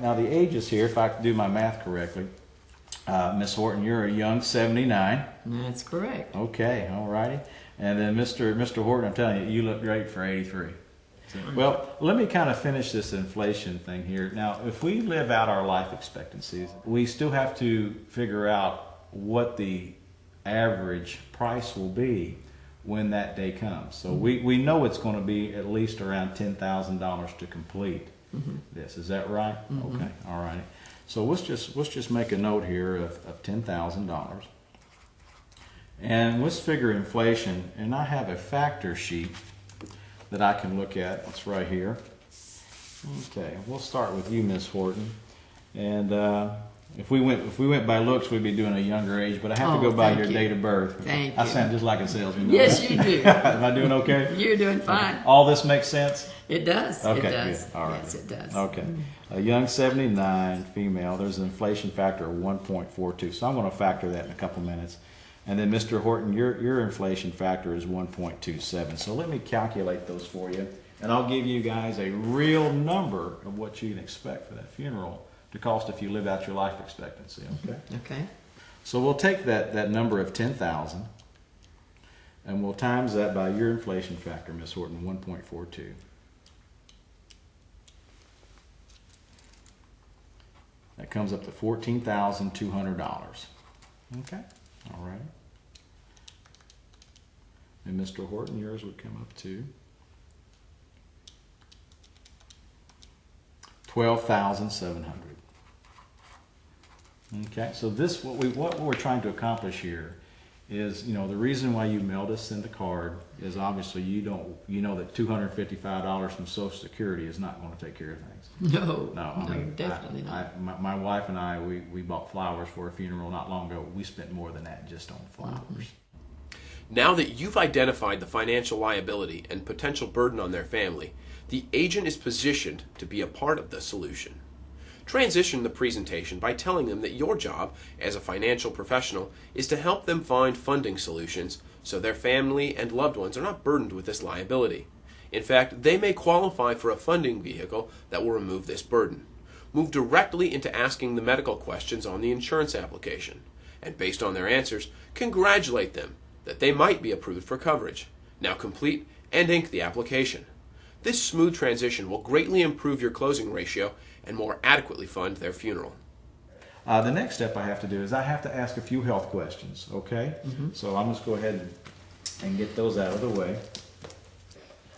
now the ages here, if I do my math correctly, Miss Horton, you're a young 79. That's correct. Okay, all righty. And then Mr. Horton, I'm telling you, you look great for 83. Well, let me kind of finish this inflation thing here. Now, if we live out our life expectancies, we still have to figure out what the average price will be when that day comes. So we know it's going to be at least around $10,000 to complete this. Is that right? Okay, all righty. So let's just make a note here of $10,000. And let's figure inflation, and I have a factor sheet that I can look at. It's right here. Okay, we'll start with you, Miss Horton. And if we went by looks, we'd be doing a younger age, but I have to go by your date of birth. Thank I you. sound just like a salesman. Yes, you do. Am I doing okay? You're doing fine. All this makes sense? It does. Okay, It does. good. All right. Yes, it does. Okay. A young 79 female, there's an inflation factor of 1.42. So I'm going to factor that in a couple minutes. And then Mr. Horton, your inflation factor is 1.27. So let me calculate those for you. And I'll give you guys a real number of what you can expect for that funeral to cost if you live out your life expectancy. Okay. Okay. So we'll take that number of 10,000 and we'll times that by your inflation factor, Miss Horton, 1.42. That comes up to $14,200. Okay. All right. And Mr. Horton, yours would come up to $12,700. Okay, so this what we're trying to accomplish here is, you know, the reason why you mailed us in the card is obviously you know that $255 from Social Security is not going to take care of things. No, I mean, definitely not. My wife and I, we bought flowers for a funeral not long ago. We spent more than that just on flowers. Now that you've identified the financial liability and potential burden on their family, the agent is positioned to be a part of the solution. Transition the presentation by telling them that your job as a financial professional is to help them find funding solutions so their family and loved ones are not burdened with this liability. In fact, they may qualify for a funding vehicle that will remove this burden. Move directly into asking the medical questions on the insurance application, and based on their answers, congratulate them that they might be approved for coverage. Now complete and ink the application. This smooth transition will greatly improve your closing ratio and more adequately fund their funeral. The next step I have to do is I have to ask a few health questions, okay? So I'm just go ahead and get those out of the way.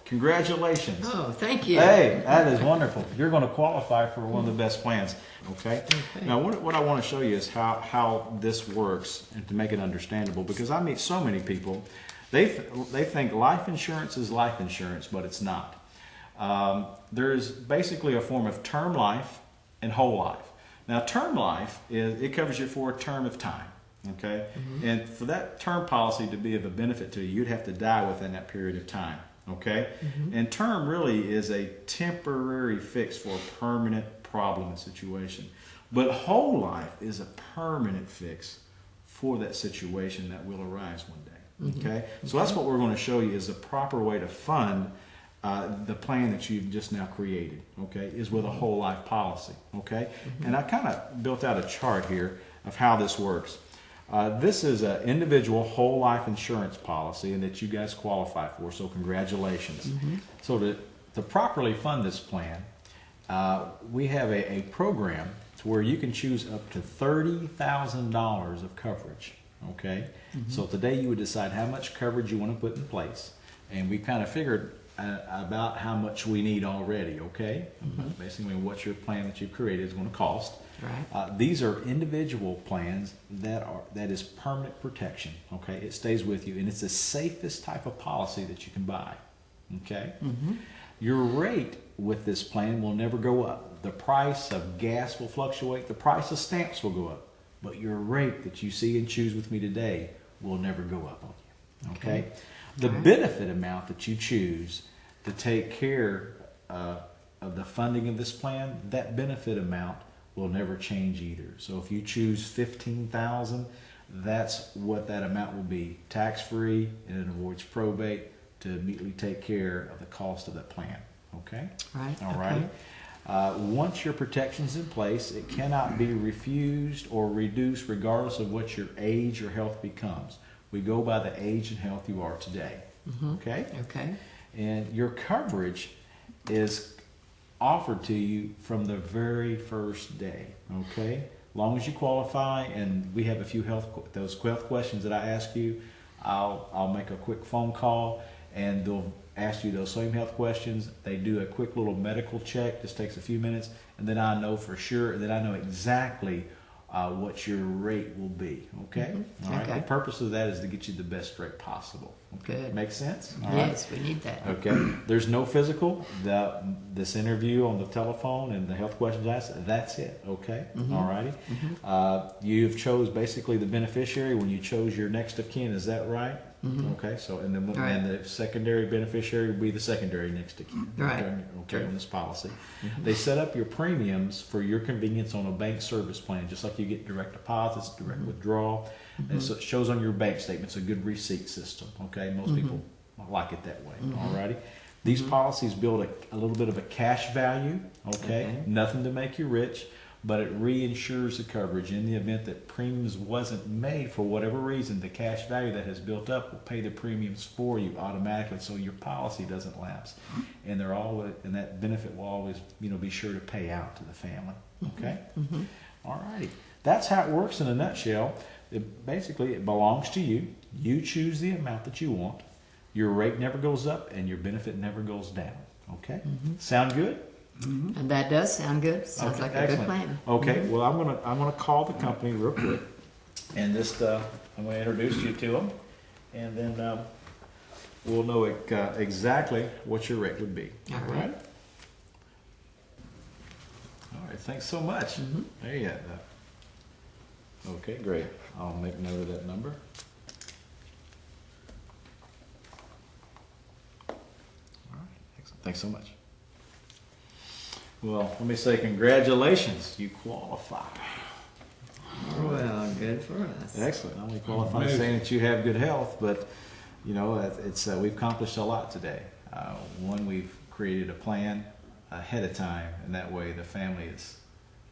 Congratulations. Oh, thank you. Hey, that is wonderful. You're going to qualify for one of the best plans, okay? Now, what I want to show you is how this works and to make it understandable, because I meet so many people, they think life insurance is life insurance, but it's not. There's basically a form of term life and whole life. Now, term life it covers you for a term of time, okay? And for that term policy to be of a benefit to you, you'd have to die within that period of time, okay? And term really is a temporary fix for a permanent problem and situation. But whole life is a permanent fix for that situation that will arise one day, okay? So that's what we're going to show you is the proper way to fund the plan that you've just now created, okay, is with a whole life policy, okay? And I kind of built out a chart here of how this works. This is an individual whole life insurance policy and that you guys qualify for, so congratulations. So to properly fund this plan, we have a program to where you can choose up to $30,000 of coverage, okay? So today you would decide how much coverage you want to put in place, and we kind of figured about how much we need already, okay? Basically what your plan that you've created is going to cost. Right. These are individual plans that is permanent protection, okay? It stays with you, and it's the safest type of policy that you can buy, okay? Your rate with this plan will never go up. The price of gas will fluctuate, the price of stamps will go up, but your rate that you see and choose with me today will never go up on you, okay? The benefit amount that you choose to take care of the funding of this plan, that benefit amount will never change either. So if you choose $15,000, that's what that amount will be, tax-free, and it avoids probate to immediately take care of the cost of that plan. Okay? Right. All right. Once your protection's in place, it cannot be refused or reduced regardless of what your age or health becomes. We go by the age and health you are today. Okay? Okay. And your coverage is offered to you from the very first day. Okay? Long as you qualify, and we have a few those health questions that I ask you, I'll make a quick phone call, and they'll ask you those same health questions. They do a quick little medical check. This takes a few minutes, and then I know for sure that I know exactly what your rate will be. Okay? All right. Okay. The purpose of that is to get you the best rate possible. Okay? Good. Make sense? All right. Yes, we need that. Okay. There's no physical. This interview on the telephone and the health questions asked, that's it. Okay. All righty. You've chose basically the beneficiary when you chose your next of kin. Is that right? Okay. So and the secondary beneficiary will be the secondary next of kin. Right. Okay. In this policy, they set up your premiums for your convenience on a bank service plan, just like you get direct deposits, direct withdrawal. And so it shows on your bank statement. It's a good receipt system. Okay. Most people like it that way. Alrighty. These policies build a little bit of a cash value. Okay. Nothing to make you rich, but it reinsures the coverage in the event that premiums wasn't made for whatever reason. The cash value that has built up will pay the premiums for you automatically, so your policy doesn't lapse, and that benefit will always be sure to pay out to the family. Okay. Alrighty. That's how it works in a nutshell. Basically, it belongs to you. You choose the amount that you want. Your rate never goes up, and your benefit never goes down. Okay? Sound good? And that does sound good. Sounds like a good plan. Okay. Well, I'm gonna call the company real quick, and just I'm gonna introduce you to them, and then we'll know exactly what your rate would be. All right. All right. Thanks so much. There you go. Okay. Great. I'll make note of that number. All right. Excellent. Thanks so much. Well, let me say congratulations. You qualify. Well, good for us. Excellent. Not only qualify saying that you have good health, but it's we've accomplished a lot today. One, we've created a plan ahead of time, and that way the family is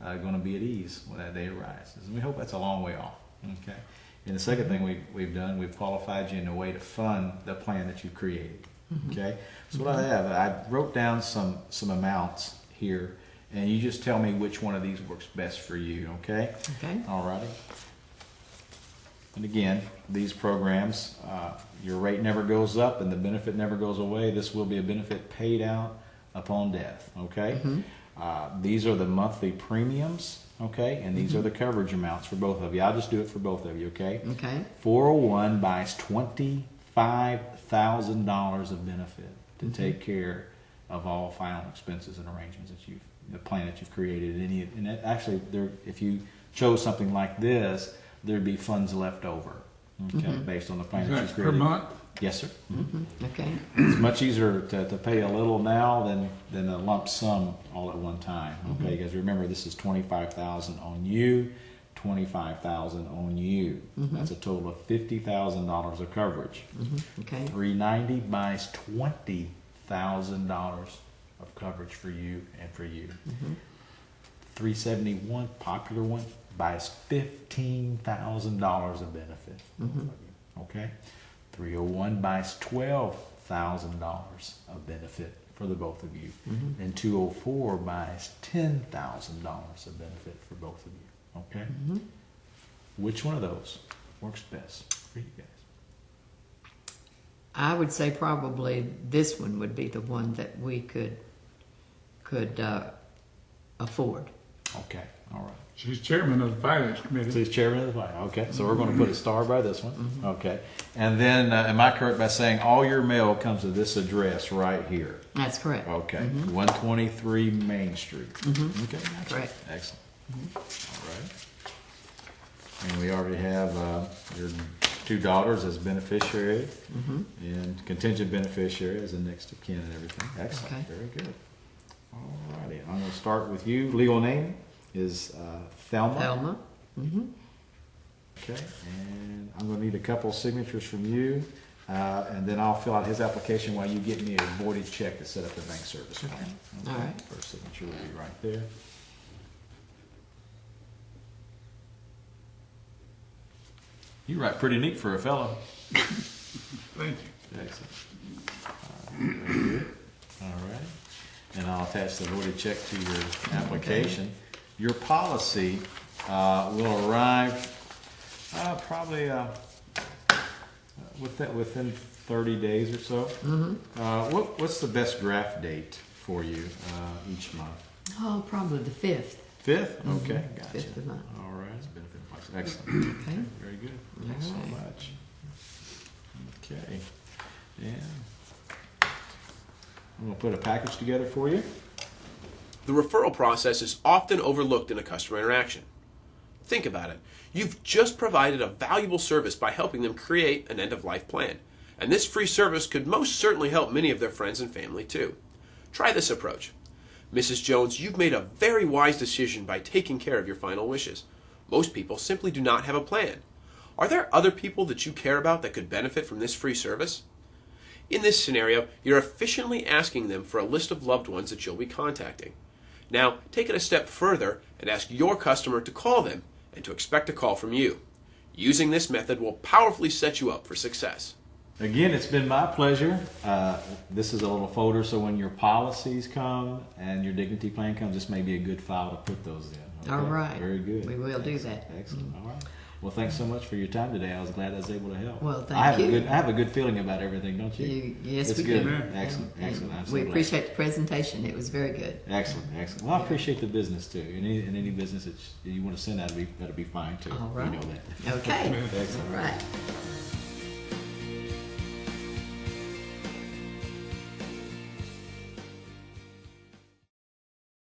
going to be at ease when that day arises. And we hope that's a long way off. Okay. And the second thing we've done, we've qualified you in a way to fund the plan that you've created. Okay. So what I have, I wrote down some amounts here, and you just tell me which one of these works best for you. Okay. Okay. All righty. And again, these programs, your rate never goes up and the benefit never goes away. This will be a benefit paid out upon death. Okay. These are the monthly premiums. Okay, and these are the coverage amounts for both of you. I'll just do it for both of you. Okay. Okay. 401 buys $25,000 of benefit to take care of all final expenses and arrangements that the plan that you've created. And actually, if you chose something like this, there'd be funds left over. Okay, based on the plan that you've created. Per month? Yes, sir. Okay. It's much easier to pay a little now than a lump sum all at one time. Okay, because remember, this is $25,000 on you, $25,000 on you. That's a total of $50,000 of coverage. Okay. 390 buys $20,000 of coverage for you and for you. 371, popular one, buys $15,000 of benefit. Okay. 301 buys $12,000 of benefit for the both of you, and 204 buys $10,000 of benefit for both of you. Okay. Which one of those works best for you guys? I would say probably this one would be the one that we could afford. Okay. All right. She's chairman of the finance committee. So he's chairman of the finance. Okay, so we're going to put a star by this one. Okay, and then am I correct by saying all your mail comes to this address right here? That's correct. Okay, 123 Main Street. Okay, Correct. excellent. All right, and we already have your two daughters as beneficiary and contingent beneficiary as the next of kin and everything. Excellent. Okay. Very good. All righty, I'm going to start with you. Legal name is Thelma. Thelma. Okay, and I'm going to need a couple signatures from you. And then I'll fill out his application while you get me a voided check to set up the bank service plan. All right. First signature will be right there. You write pretty neat for a fellow. Thank you. Excellent. Very good. All right. And I'll attach the voided check to your application. Your policy will arrive probably within 30 days or so. What's the best draft date for you each month? Oh, probably the 5th. 5th? Okay, gotcha. 5th of the month. All right. Excellent. Okay. Very good. Thanks so much. Okay. Yeah. I'm going to put a package together for you. The referral process is often overlooked in a customer interaction. Think about it. You've just provided a valuable service by helping them create an end-of-life plan. And this free service could most certainly help many of their friends and family too. Try this approach. Mrs. Jones, you've made a very wise decision by taking care of your final wishes. Most people simply do not have a plan. Are there other people that you care about that could benefit from this free service? In this scenario, you're efficiently asking them for a list of loved ones that you'll be contacting. Now, take it a step further and ask your customer to call them and to expect a call from you. Using this method will powerfully set you up for success. Again, it's been my pleasure. This is a little folder, so when your policies come and your dignity plan comes, this may be a good file to put those in. Okay? All right. Very good. We will do that. Excellent. All right. Well, thanks so much for your time today. I was glad I was able to help. Well, thank I have you. I have a good feeling about everything, don't you? Yes, It's we good. do. Excellent. Excellent. I'm so We glad. appreciate the presentation. It was very good. Excellent. Excellent. Well, I appreciate the business too. In any business that you want to send, that'll be fine too. All right. You know that. Okay. Excellent. All right.